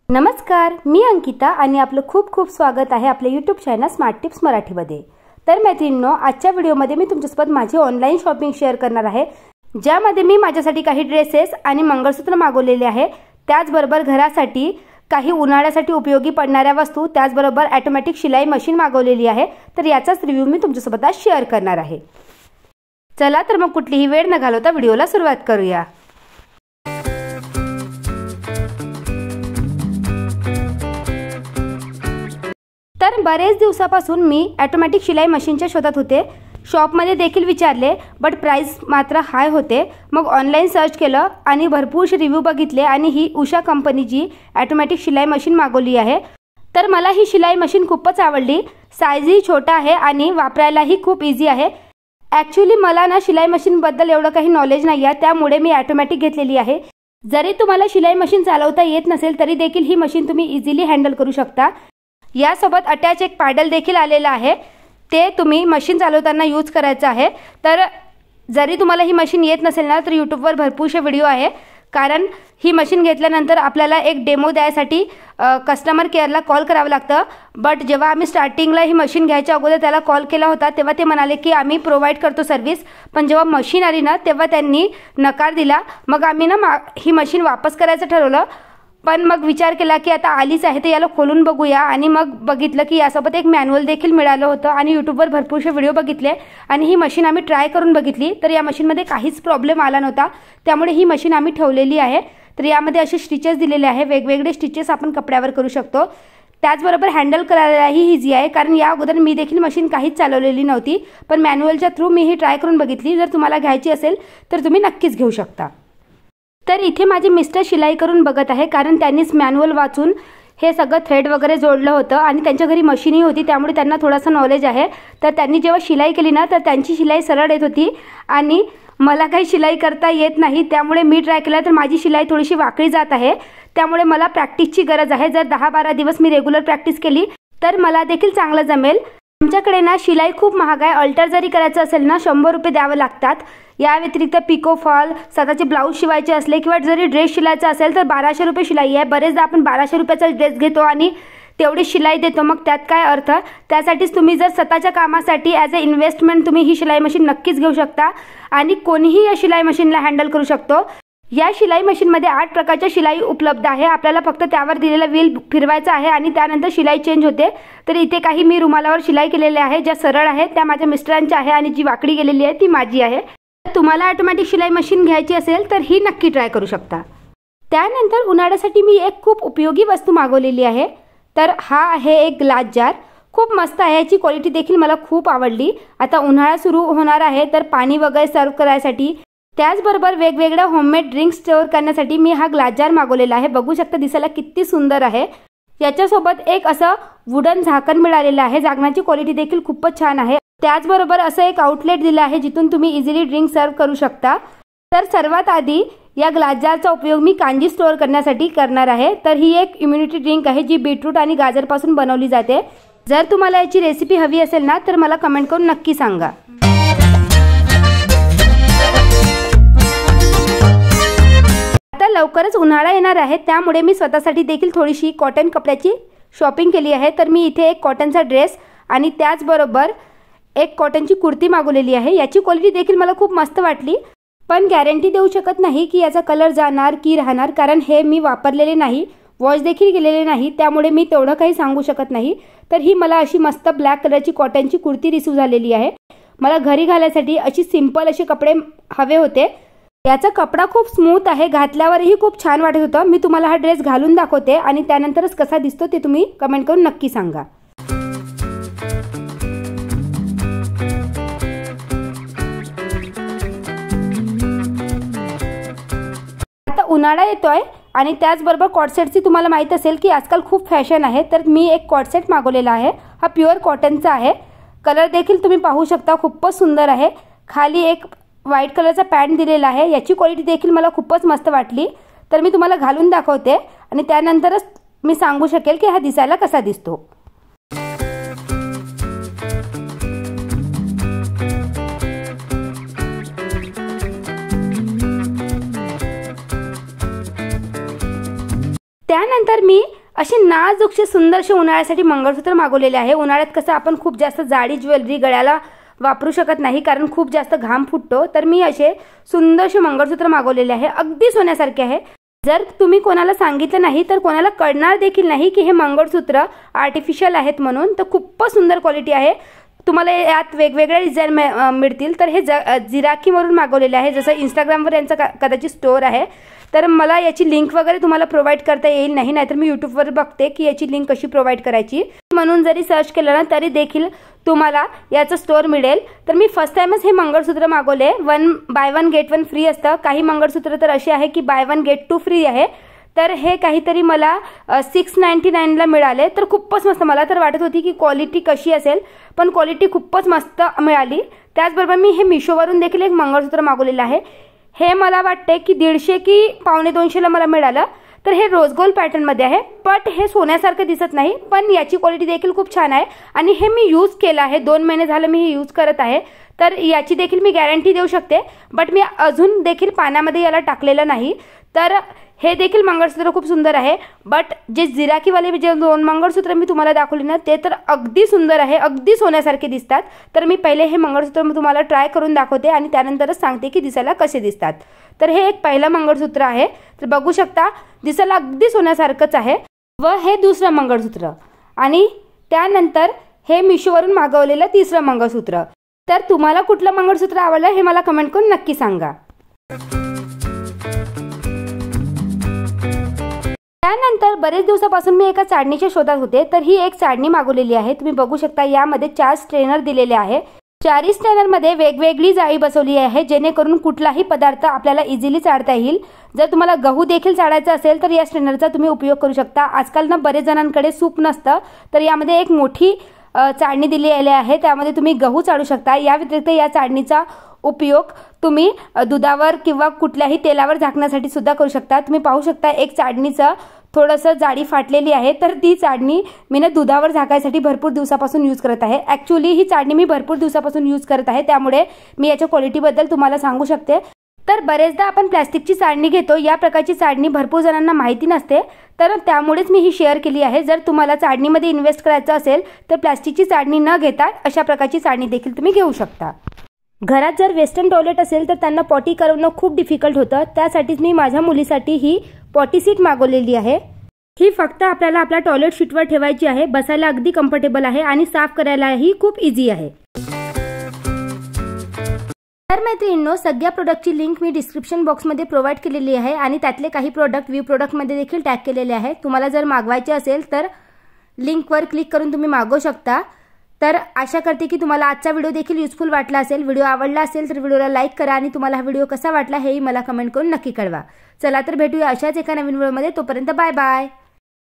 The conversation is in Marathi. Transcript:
नमस्कार, मी अंकिता आणि आपलं खूप खूप स्वागत आहे आपल्या यूट्यूब चॅनल स्मार्ट टिप्स मराठीमध्ये। तर मैत्रिणींनो, आजच्या व्हिडिओमध्ये मी तुमच्यासोबत माझी ऑनलाईन शॉपिंग शेअर करणार आहे, ज्यामध्ये मी माझ्यासाठी काही ड्रेसेस आणि मंगळसूत्र मागवलेले आहे। त्याचबरोबर घरासाठी काही उन्हाळ्यासाठी उपयोगी पडणाऱ्या वस्तू, त्याचबरोबर ऑटोमॅटिक शिलाई मशीन मागवलेली आहे। तर याचाच रिव्ह्यू मी तुमच्यासोबत आज शेअर करणार आहे। चला तर मग कुठलीही वेळ न घालवता व्हिडिओला सुरुवात करूया। तर बरेच दिवसापासून मी ऑटोमॅटिक शिलाई मशीनच्या शोधात होते। शॉपमध्ये देखील विचारले, बट प्राइस मात्र हाय होते। मग ऑनलाइन सर्च केलं आणि भरपूरसे रिव्ह्यू बघितले आणि ही उषा कंपनीची ऑटोमॅटिक शिलाई मशीन मागवली आहे। तर मला ही शिलाई मशीन खूपच आवडली। साईजही छोटा आहे आणि वापरायलाही खूप इझी आहे। ॲक्च्युअली मला ना शिलाई मशीनबद्दल एवढं काही नॉलेज नाही आहे, त्यामुळे मी ऑटोमॅटिक घेतलेली आहे। जरी तुम्हाला शिलाई मशीन चालवता येत नसेल तरी देखील ही मशीन तुम्ही इझिली हँडल करू शकता। यासोबत अटॅच एक पॅडल देखील आलेला आहे, ते तुम्ही मशीन चालवताना यूज करायचं आहे। तर जरी तुम्हाला ही मशीन येत नसेल ना, तर यूट्यूबवर भरपूरसे व्हिडिओ आहे। कारण ही मशीन घेतल्यानंतर आपल्याला एक डेमो द्यायसाठी कस्टमर केअरला कॉल करावं लागतं। बट जेव्हा आम्ही स्टार्टिंगला ही मशीन घ्यायच्या अगोदर त्याला कॉल केला होता, तेव्हा ते म्हणाले की आम्ही प्रोव्हाइड करतो सर्व्हिस। पण जेव्हा मशीन आली ना, तेव्हा त्यांनी नकार दिला। मग आम्ही ना ही मशीन वापस करायचं ठरवलं। पण मग विचार केला की आता आलीच आहे तर याला खोलून बघूया, आणि मग बघितलं की यासोबत एक मॅन्युअल देखील मिळालं होतं। आणि यूट्यूबवर भरपूरसे व्हिडिओ बघितले आणि ही मशीन आम्ही ट्राय करून बघितली, तर या मशीनमध्ये काहीच प्रॉब्लेम आला नव्हता। त्यामुळे ही मशीन आम्ही ठेवलेली आहे। तर यामध्ये असे स्टिचेस दिलेले आहे, वेगवेगळे स्टिचेस आपण कपड्यावर करू शकतो। त्याचबरोबर हँडल करायलाही इझी आहे, कारण या अगोदर मी देखील मशीन काहीच चालवलेली नव्हती, पण मॅन्युअलच्या थ्रू मी ही ट्राय करून बघितली। जर तुम्हाला घ्यायची असेल तर तुम्ही नक्कीच घेऊ शकता। तर इथे माझे मिस्टर शिलाई करून बघत आहे, कारण त्यांनीच मॅन्युअल वाचून हे सगळं थ्रेड वगैरे जोडलं होतं आणि त्यांच्या घरी मशीनही होती, त्यामुळे त्यांना थोडासा नॉलेज आहे। तर त्यांनी जेव्हा शिलाई केली ना, तर त्यांची शिलाई सरळ येत होती आणि मला काही शिलाई करता येत नाही। त्यामुळे मी ट्राय केलं तर माझी शिलाई थोडीशी वाकडी जात आहे। त्यामुळे मला प्रॅक्टिसची गरज आहे। जर 10-12 दिवस मी रेग्युलर प्रॅक्टिस केली तर मला देखील चांगलं जमेल। आमच्याकडे ना शिलाई खूप महाग आहे। अल्टर जरी करायचं असेल ना, 100 रुपये द्यावे लागतात। या व्यतिरिक्त पिको फॉल, स्वतःचे ब्लाऊज शिवायचे असले किंवा जरी ड्रेस शिलायचा असेल तर 1200 रुपये शिलाई आहे। बरेचदा आपण 1200 रुपयाचा ड्रेस घेतो आणि तेवढी शिलाई देतो, मग त्यात काय अर्थ। त्यासाठीच तुम्ही जर स्वतःच्या कामासाठी ॲज अ इन्व्हेस्टमेंट तुम्ही ही शिलाई मशीन नक्कीच घेऊ शकता आणि कोणीही या शिलाई मशीनला हँडल करू शकतो। या शिलाई मशीनमध्ये 8 प्रकारच्या शिलाई उपलब्ध आहे। आपल्याला फक्त त्यावर दिलेला व्हील फिरवायचा आहे आणि त्यानंतर शिलाई चेंज होते। तर इथे काही मी रुमालावर शिलाई केलेल्या आहे, ज्या सरळ आहे त्या माझ्या मिस्टरांच्या आहे आणि जी वाकडी गेलेली आहे ती माझी आहे। तुम्हाला ऑटोमॅटिक शिलाई मशीन घ्यायची असेल तर ही नक्की ट्राय करू शकता। त्यानंतर उन्हाळ्यासाठी मी एक खूप उपयोगी वस्तू मागवलेली आहे। तर हा आहे एक ग्लास जार। खूप मस्त आहे, याची क्वालिटी देखील मला खूप आवडली। आता उन्हाळा सुरू होणार आहे, तर पाणी वगैरे सर्व करायसाठी, त्याचबरोबर वेगवेगळ्या होममेड ड्रिंक्स स्टोअर करण्यासाठी मी हा ग्लास जार मागवलेला आहे। बघू शकता दिसायला किती सुंदर आहे। याच्यासोबत एक असं वुडन झाकण मिळालेलं आहे, झाकणाची क्वालिटी देखील खूपच छान आहे। त्याचबरोबर असं एक आउटलेट दिलं आहे, जिथून तुम्ही इझिली ड्रिंक सर्व करू शकता। तर सर्वात आधी या ग्लास जारचा उपयोग मी कांजी स्टोअर करण्यासाठी करणार आहे। तर ही एक इम्युनिटी ड्रिंक आहे, जी बीटरूट आणि गाजरपासून बनवली जाते। जर तुम्हाला याची रेसिपी हवी असेल ना, तर मला कमेंट करून नक्की सांगा। आता लवकरच उन्हाळा येणार आहे, त्यामुळे मी स्वतःसाठी देखील थोडीशी कॉटन कपड्याची शॉपिंग केली आहे। तर मी इथे एक कॉटनचा ड्रेस आणि त्याचबरोबर एक कॉटनची कुर्ती मागवलेली आहे। याची क्वालिटी देखील मला खूप मस्त वाटली, पण गॅरंटी देऊ शकत नाही की याचा कलर जाणार की राहणार, कारण हे मी वापरलेले नाही, वॉश देखील केलेले नाही, त्यामुळे मी तेवढं काही सांगू शकत नाही। तर ही मला अशी मस्त ब्लॅक कलरची कॉटनची कुर्ती रिसीव झालेली आहे। मला घरी घालायसाठी अशी सिंपल असे कपडे हवे होते। याचा कपडा खूप स्मूथ आहे, घातल्यावरही खूप छान वाटत होतं। मी तुम्हाला हा ड्रेस घालून दाखवते आणि त्यानंतरच कसा दिसतो ते तुम्ही कमेंट करून नक्की सांगा। आता उन्हाळा येतोय आणि त्याचबरोबर कॉटसेटची तुम्हाला माहित असेल की आजकाल खूप फॅशन आहे। तर मी एक कॉटसेट मागवलेला आहे, हा प्युअर कॉटनचा आहे। कलर देखील तुम्ही पाहू शकता, खूपच सुंदर आहे। खाली एक व्हाईट कलरचा पॅन्ट दिलेला आहे, याची क्वालिटी देखील मला खूपच मस्त वाटली। तर मी तुम्हाला घालून दाखवते आणि त्यानंतरच मी सांगू शकेल की हा दिसायला कसा दिसतो। त्यानंतर मी असे नाजूकसे सुंदरसे उन्हाळ्यासाठी मंगळसूत्र मागवलेले आहे। उन्हाळ्यात कसं आपण खूप जास्त जाडी ज्वेलरी गळ्याला वापरू शकत नाही कारण खूप जास्त घाम फुटतो, तर मी असे सुंदरसे मंगळसूत्र मागवलेले आहे, अगदी सोन्यासारखे आहे। जर तुम्ही कोणाला सांगितलं नाही तर कोणाला कळणार देखील नाही की हे मंगळसूत्र आर्टिफिशियल आहेत म्हणून। तर खूपच सुंदर क्वालिटी आहे। तुम्हाला यात वेगवेगळे डिझाइन मिळतील। तर हे जिराकीवरून मागवलेले आहे, जसं इंस्टाग्रामवर यांचा कदाचित स्टोअर आहे। तर मला याची लिंक वगैरे तुम्हाला प्रोव्हाइड करता येईल नाही, नाहीतर मी यूट्यूबवर बघते की याची लिंक कशी प्रोव्हाइड करायची, म्हणून जरी सर्च केलं ना तरी देखील तुम्हाला याचं स्टोअर मिळेल। तर मी फर्स्ट टाइमच हे मंगळसूत्र मागवले। 1 बाय 1 गेट 1 फ्री असतं। काही मंगळसूत्र तर असे आहे की बाय 1 गेट 2 फ्री आहे। तर हे काहीतरी मला 699 ला मिळाले। तर खूपच मस्त, मला तर वाटत होती की क्वालिटी कशी असेल, पण क्वालिटी खूपच मस्त मिळाली। त्याचबरोबर मी हे मिशोवरून देखील एक मंगळसूत्र मागवलेलं आहे। हे मला वाटते की 150 की 150 ला मला मिळालं। तर हे रोज गोल्ड पॅटर्न मध्ये आहे, बट हे सोन्यासारखं दिसत नाही, पण याची क्वालिटी देखील खूप छान आहे आणि हे मी यूज केलं आहे। 2 महिने झाले मी हे यूज करत आहे, तर याची देखील मी गॅरंटी देऊ शकते। बट मी अजून देखील पाण्यामध्ये याला टाकलेलं नाही। तर हे देखील मंगळसूत्र खूप सुंदर आहे। बट जे जिराकीवाले जे 2 मंगळसूत्र मी तुम्हाला दाखवले ना ते तर अगदी सुंदर आहे, अगदी सोन्यासारखे दिसतात। तर मी पहिले हे मंगळसूत्र मी तुम्हाला ट्राय करून दाखवते आणि त्यानंतरच सांगते की दिसायला कसे दिसतात। तर हे एक पहिलं मंगळसूत्र आहे, तर बघू शकता दिसायला अगदी सोन्यासारखंच आहे। व हे दुसरं मंगळसूत्र आणि त्यानंतर हे मिशोवरून मागवलेलं तिसरं मंगळसूत्र। तर तुम्हाला कुठलं मंगळसूत्र आवडलं हे मला कमेंट करून नक्की सांगा। त्यानंतर बरेच दिवसापासून मी एका चाळणीच्या शोधात होते, तर ही एक चाळणी मागवलेली आहे। तुम्ही बघू शकता यामध्ये 4 स्ट्रेनर दिलेले आहे। 4 स्ट्रेनर मध्ये वेगवेगळी जाळी बसवली आहे, जेणेकरून कुठलाही पदार्थ आपल्याला इझिली चाळता येईल। जर तुम्हाला गहू देखील चाळायचा असेल तर या स्ट्रेनरचा तुम्ही उपयोग करू शकता। आजकाल ना बरेच जणांकडे सूप नसतं, तर यामध्ये एक मोठी चाळणी दिलेली आहे, त्यामध्ये तुम्ही गहू चाळू शकता। या व्यतिरिक्त या चाळणीचा उपयोग तुम्ही दुधावर किंवा कुठल्याही तेलावर झाकण्यासाठी सुद्धा करू शकता। तुम्ही पाहू शकता एक चाळणीचं थोडंसं जाडी फाटलेली आहे, तर ती चाळणी मी ना दुधावर झाकायसाठी भरपूर दिवसापासून यूज करत आहे। ॲक्च्युअली ही चाळणी मी भरपूर दिवसापासून यूज करत आहे, त्यामुळे मी याच्या क्वालिटीबद्दल तुम्हाला सांगू शकते। तर बरेचदा आपण प्लास्टिकची चाळणी घेतो, या प्रकारची चाळणी भरपूर जणांना माहिती नसते, तर त्यामुळेच मी ही शेअर केली आहे। जर तुम्हाला चाळणीमध्ये इन्व्हेस्ट करायचं असेल तर प्लास्टिकची चाळणी न घेता अशा प्रकारची चाळणी देखील तुम्ही घेऊ शकता। घरात जर वेस्टर्न टॉयलेट असेल तर त्यांना पॉटी करणं खूप डिफिकल्ट होतं, त्यासाठीच मी माझ्या मुलीसाठी ही पॉटी सीट मागवलेली आहे। ही फक्त आपल्याला आपल्या टॉयलेट सीटवर ठेवायची आहे, बसायला अगदी कम्फर्टेबल आहे आणि साफ करायलाही खूप इझी आहे। तर मैत्रिणींनो, सगळ्या प्रोडक्टची लिंक मी डिस्क्रिप्शन बॉक्समध्ये प्रोव्हाइड केलेली आहे आणि त्यातले काही प्रोडक्ट व्यू प्रोडक्टमध्ये देखील टॅग केलेले आहे। तुम्हाला जर मागवायचे असेल तर लिंकवर क्लिक करून तुम्ही मागवू शकता। तर आशा करते की तुम्हाला आजचा व्हिडिओ देखील युजफुल वाटला असेल। व्हिडिओ आवडला असेल तर व्हिडिओला लाईक करा आणि तुम्हाला हा व्हिडिओ कसा वाटला हेही मला कमेंट करून नक्की कळवा। चला तर भेटूया अशाच एका नवीन व्हिडिओमध्ये, तोपर्यंत बाय बाय।